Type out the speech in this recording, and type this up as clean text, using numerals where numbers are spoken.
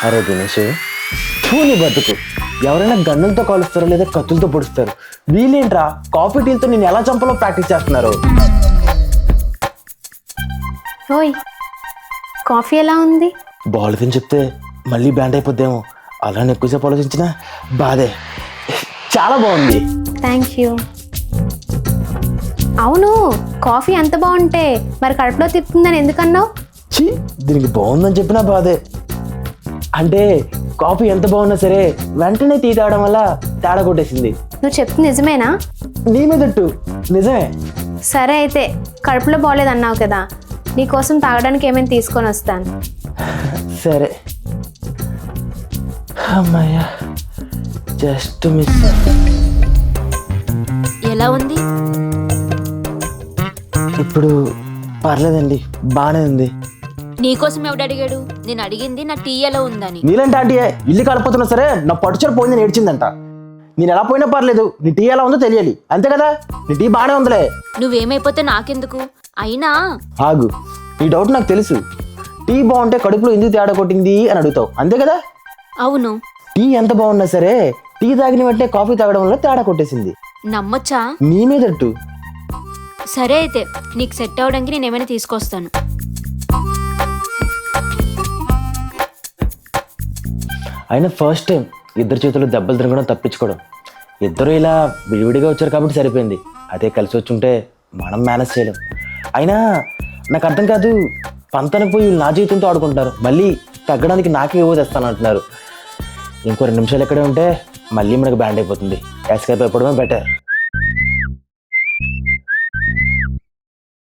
అరే దినేష్, పూని బతుకు. ఎవరైనా గన్నులతో కాలుస్తారో లేదా కత్తులతో పొడుస్తారు. వీళ్ళేంట్రా కాఫీ టీలతో నేను ఎలా చంపాలో ప్రాక్టీస్ చేస్తున్నారు. ఓయ్, కాఫీ ఎలా ఉంది? బాగులేదని చెప్తే మళ్ళీ బ్యాండ్ అయిపోద్దేమో. అలానే ఎక్కువసేపు ఆలోచించిన బాధే. చాలా బాగుంది. Thank you. అవును, కాఫీ ఎంత బాగుంటే మరి కడుపులో తిప్పుతుందని ఎందుకన్నావు? ఛీ, దీనికి బాగుందని చెప్పినా బాధే. అంటే కాఫీ ఎంత బాగున్నా సరే వెంటనే టీ తాగడం వల్ల తేడా కొట్టేసింది. నువ్వు చెప్తుంది నిజమేనా? నీ మీదట్టు నిజమే. సరే అయితే, కడుపులో బాగోలేదు అన్నావు కదా, నీకోసం తాగడానికి ఏమైనా తీసుకొని వస్తాను. సరే. అమ్మాయ్యా, జస్ట్ మిస్. ఎలా ఉంది ఇప్పుడు పర్లేదండి, బాగానే ఉంది. నీకోసం ఎవడు అడిగాడు? నేను అడిగింది నా టీ ఎలా ఉందని. నీలంటే ఆంటీయే ఇల్లు కాలిపోతున్నా సరే నా పట్టుచర పోయిందని ఏడ్చిందంట. నేను ఎలా పోయినా పర్లేదు, నీ టీ ఎలా ఉందో తెలియాలి, అంతే కదా. నీ టీ బాగానే ఉందిలే. నువ్వేమైపోతే నాకెందుకు? అయినా ఆగు, నీ డౌట్ నాకు తెలుసు. టీ బాగుంటే కడుపులో ఎందుకు తేడా కొట్టింది అని అడుగుతావు, అంతే కదా. అవును. టీ ఎంత బాగున్నా సరే టీ తాగిన వెంటనే కాఫీ తాగడం వల్ల తేడా కొట్టేసింది. నమ్మొచ్చా? నీ మీదట్టు. సరే అయితే, నీకు సెట్ అవడానికి నేను ఏమైనా తీసుకొస్తాను. అయినా ఫస్ట్ టైం ఇద్దరు చేతులు దెబ్బలు తిరగడం తప్పించుకోవడం. ఇద్దరు ఇలా విడివిడిగా వచ్చారు కాబట్టి సరిపోయింది. అదే కలిసి వచ్చి ఉంటే మనం మేనేజ్ చేయలేం. అయినా నాకు అర్థం కాదు, పంతనకు పోయి నా జీవితంతో ఆడుకుంటున్నారు, మళ్ళీ తగ్గడానికి నాకే ఏవో తెస్తానంటున్నారు. ఇంకో 2 నిమిషాలు ఎక్కడే ఉంటే మళ్ళీ మనకు బ్యాండ్ అయిపోతుంది. ఎస్కేప్ అయిపోవడమే బెటర్.